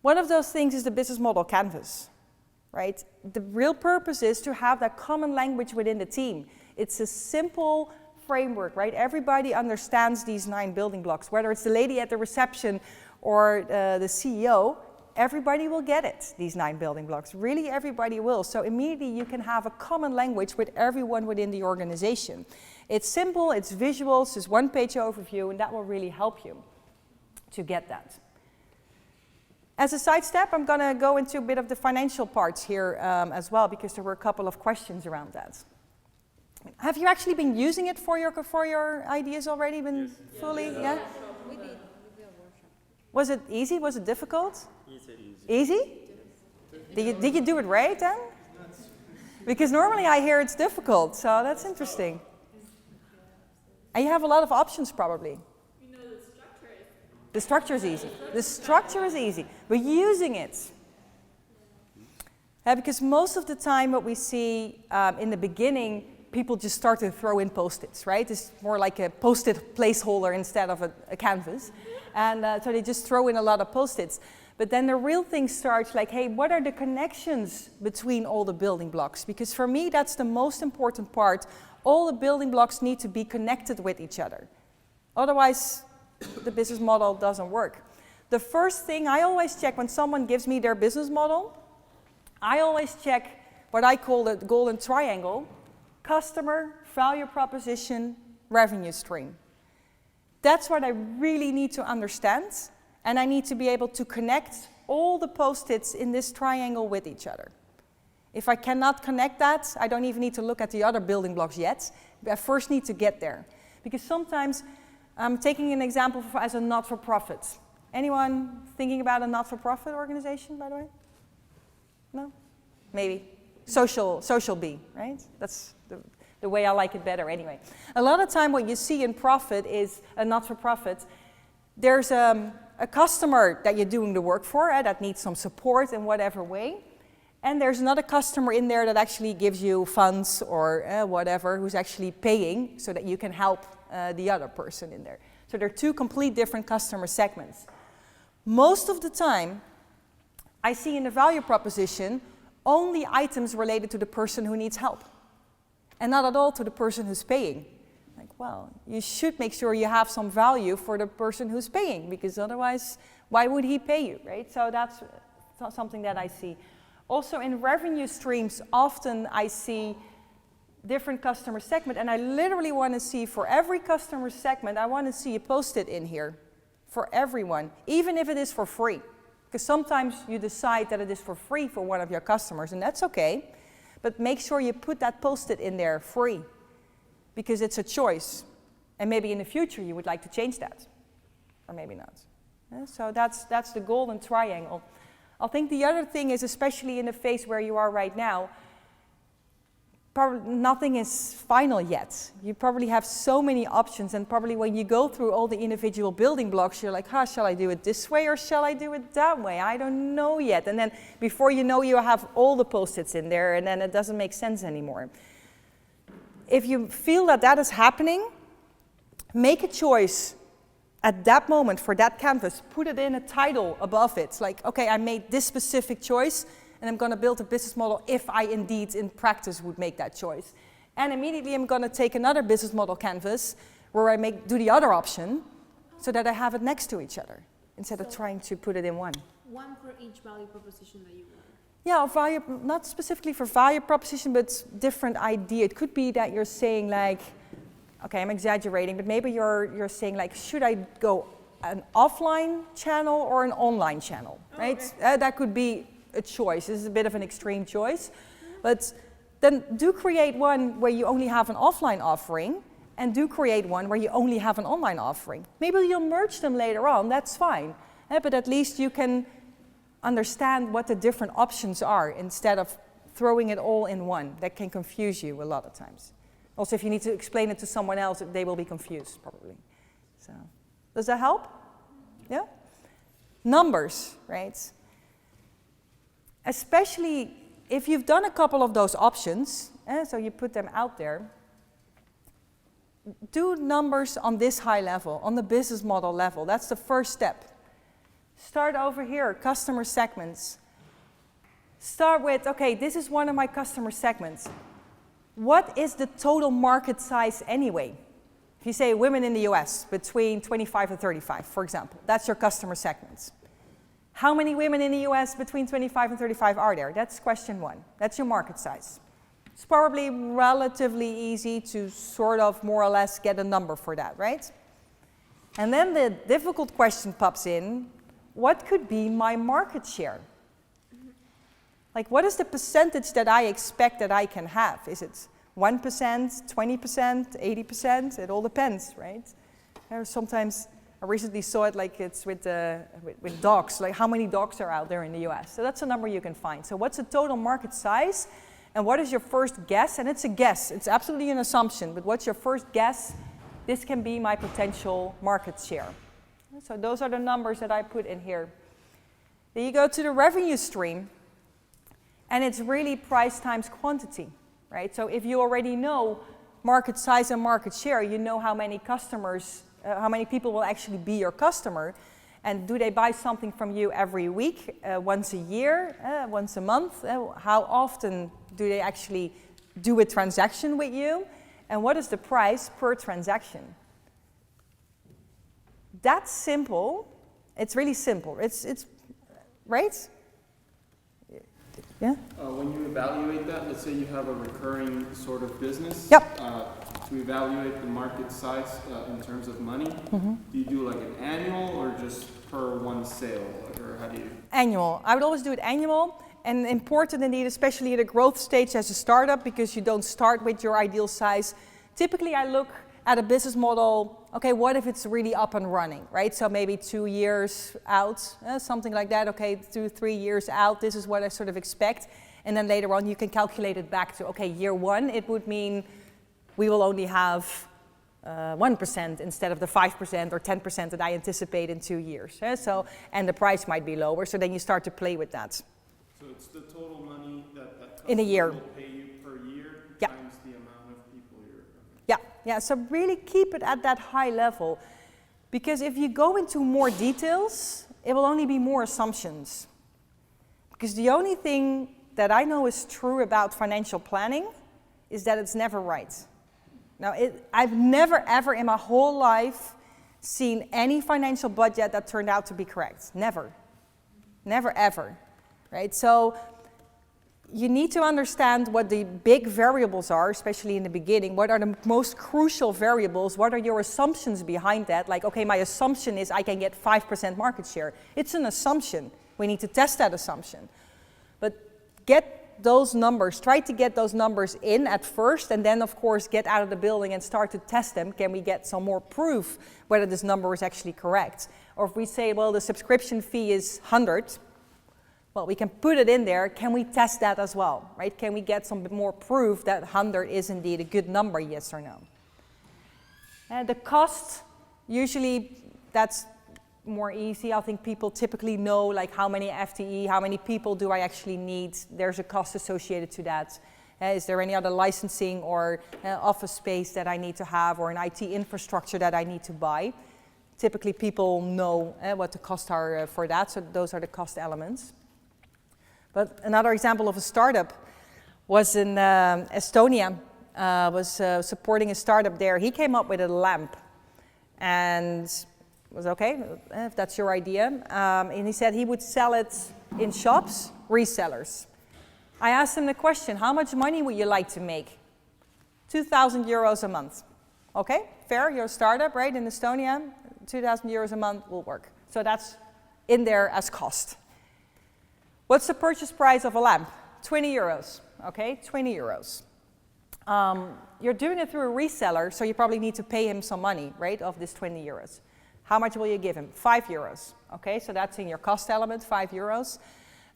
One of those things is the business model canvas, right? The real purpose is to have that common language within the team. It's a simple framework, right? Everybody understands these 9 building blocks, whether it's the lady at the reception or the CEO, everybody will get it, these 9 building blocks. Really, everybody will. So immediately you can have a common language with everyone within the organization. It's simple, it's visual, it's just one-page overview, and that will really help you to get that. As a side step, I'm going to go into a bit of the financial parts here as well, because there were a couple of questions around that. Have you actually been using it for your ideas already? Been fully? Yeah? We did. Was it easy? Was it difficult? Easy. Easy? Did you do it right then? Because normally I hear it's difficult, so that's interesting. And you have a lot of options probably. The structure is easy. The structure is easy, but using it. Because most of the time what we see in the beginning, people just start to throw in post-its, right? It's more like a post-it placeholder instead of a canvas. And so they just throw in a lot of post-its. But then the real thing starts like, hey, what are the connections between all the building blocks? Because for me, that's the most important part. All the building blocks need to be connected with each other. Otherwise, the business model doesn't work. The first thing I always check when someone gives me their business model, I always check what I call the golden triangle: customer, value proposition, revenue stream. That's what I really need to understand, and I need to be able to connect all the post-its in this triangle with each other. If I cannot connect that, I don't even need to look at the other building blocks yet. I first need to get there. Because sometimes, I'm taking an example as a not-for-profit. Anyone thinking about a not-for-profit organization, by the way? No? Maybe. Social B, right? That's the way I like it better anyway. A lot of time what you see in profit is a not-for-profit. There's a customer that you're doing the work for that needs some support in whatever way. And there's another customer in there that actually gives you funds or whatever, who's actually paying so that you can help the other person in there. So they're 2 complete different customer segments. Most of the time, I see in the value proposition only items related to the person who needs help, and not at all to the person who's paying. Like, well, you should make sure you have some value for the person who's paying, because otherwise, why would he pay you, right? So that's something that I see. Also in revenue streams, often I see different customer segment, and I literally want to see for every customer segment, I want to see a post-it in here for everyone, even if it is for free. Because sometimes you decide that it is for free for one of your customers, and that's okay. But make sure you put that post-it in there free, because it's a choice. And maybe in the future you would like to change that, or maybe not. So that's the golden triangle. I think the other thing is, especially in the phase where you are right now, probably nothing is final yet. You probably have so many options, and probably when you go through all the individual building blocks, you're like, shall I do it this way or shall I do it that way? I don't know yet. And then before you know, you have all the post-its in there, and then it doesn't make sense anymore. If you feel that that is happening, make a choice at that moment for that canvas. Put it in a title above it. Like, okay, I made this specific choice, and I'm going to build a business model if I indeed in practice would make that choice. And immediately I'm going to take another business model canvas where I do the other option, so that I have it next to each other instead of trying to put it in one. One for each value proposition that you want. Yeah, not specifically for value proposition, but different idea. It could be that you're saying like, okay, I'm exaggerating, but maybe you're saying like, should I go an offline channel or an online channel, right? Okay. That could be a choice. This is a bit of an extreme choice, but then do create one where you only have an offline offering, and do create one where you only have an online offering. Maybe you'll merge them later on, that's fine, but at least you can understand what the different options are instead of throwing it all in one. That can confuse you a lot of times. Also, if you need to explain it to someone else, they will be confused probably. So, does that help? Yeah? Numbers, right? Especially if you've done a couple of those options, so you put them out there, do numbers on this high level, on the business model level. That's the first step. Start over here, customer segments. Start with, okay, this is one of my customer segments. What is the total market size anyway? If you say women in the US between 25 and 35, for example, that's your customer segments. How many women in the US between 25 and 35 are there? That's question one. That's your market size. It's probably relatively easy to sort of more or less get a number for that, right? And then the difficult question pops in, what could be my market share? Like, what is the percentage that I expect that I can have? Is it 1%, 20%, 80%? It all depends, right? Sometimes, I recently saw it like it's with dogs, like how many dogs are out there in the US. So that's a number you can find. So what's the total market size? And what is your first guess? And it's a guess, it's absolutely an assumption, but what's your first guess? This can be my potential market share. So those are the numbers that I put in here. Then you go to the revenue stream, and it's really price times quantity, right? So if you already know market size and market share, you know how many customers, how many people will actually be your customer, and do they buy something from you every week, once a year, once a month? How often do they actually do a transaction with you? And what is the price per transaction? That's simple. It's really simple. It's right? Yeah? When you evaluate that, let's say you have a recurring sort of business. Yep. To evaluate the market size in terms of money, do you do like an annual or just per one sale? Or how do you? Annual. I would always do it annual. And important indeed, especially at a growth stage as a startup, because you don't start with your ideal size. Typically, I look at a business model, okay, what if it's really up and running, right? So maybe 2 years out, something like that, okay, 2, 3 years out, this is what I sort of expect. And then later on, you can calculate it back to, okay, year one, it would mean we will only have 1% instead of the 5% or 10% that I anticipate in 2 years. So, and the price might be lower, so then you start to play with that. So it's the total money that in a year will pay you per year times the amount of people you're... Yeah, so really keep it at that high level, because if you go into more details, it will only be more assumptions. Because the only thing that I know is true about financial planning is that it's never right. Now, I've never ever in my whole life seen any financial budget that turned out to be correct. Never. Never ever. Right? So you need to understand what the big variables are, especially in the beginning. What are the most crucial variables? What are your assumptions behind that? Like, okay, my assumption is I can get 5% market share. It's an assumption. We need to test that assumption. But get those numbers, try to get those numbers in at first, and then of course get out of the building and start to test them. Can we get some more proof whether this number is actually correct? Or if we say, well, the subscription fee is 100, well, we can put it in there. Can we test that as well, right? Can we get some more proof that 100 is indeed a good number, yes or no? And the cost, usually that's more easy. I think people typically know like how many FTE, how many people do I actually need. There's a cost associated to that. Is there any other licensing or office space that I need to have, or an IT infrastructure that I need to buy? Typically people know what the costs are for that, so those are the cost elements. But another example of a startup was in Estonia, was supporting a startup there. He came up with a lamp and was okay, if that's your idea. And he said he would sell it in shops, resellers. I asked him the question, how much money would you like to make? 2,000 euros a month. Okay, fair, you're a startup, right, in Estonia, 2,000 euros a month will work. So that's in there as cost. What's the purchase price of a lamp? 20 euros, okay, 20 euros. You're doing it through a reseller, so you probably need to pay him some money, right, of this 20 euros. How much will you give him? 5 euros, okay, so that's in your cost element, 5 euros.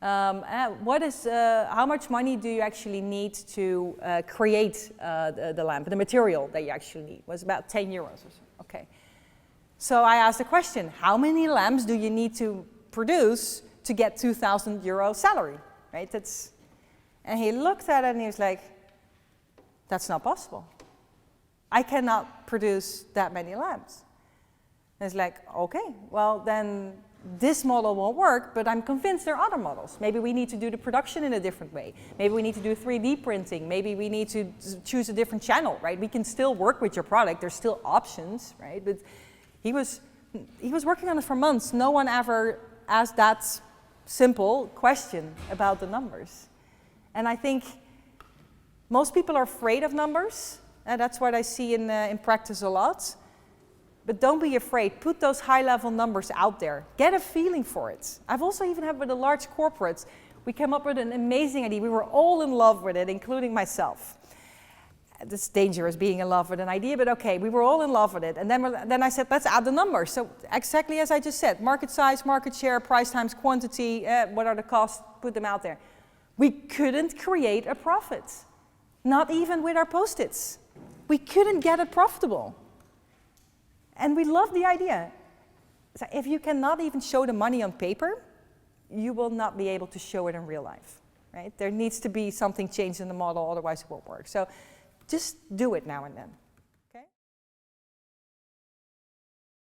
How much money do you actually need to create the lamp? The material that you actually need was about 10 euros or so, okay. So I asked the question, how many lamps do you need to produce to get 2,000 euro salary, right? And he looked at it and he was like, that's not possible. I cannot produce that many lamps. And it's like, okay, well then this model won't work, but I'm convinced there are other models. Maybe we need to do the production in a different way. Maybe we need to do 3D printing. Maybe we need to choose a different channel, right? We can still work with your product. There's still options, right? But he was working on it for months. No one ever asked that simple question about the numbers. And I think most people are afraid of numbers, and that's what I see in practice a lot. But don't be afraid. Put those high-level numbers out there. Get a feeling for it. I've also even had with the large corporates, we came up with an amazing idea. We were all in love with it, including myself. It's dangerous being in love with an idea, but okay, we were all in love with it. And then I said, let's add the numbers. So exactly as I just said, market size, market share, price times quantity, what are the costs, put them out there. We couldn't create a profit, not even with our Post-its. We couldn't get it profitable. And we love the idea. So if you cannot even show the money on paper, you will not be able to show it in real life, right? There needs to be something changed in the model, otherwise it won't work. So just do it now and then.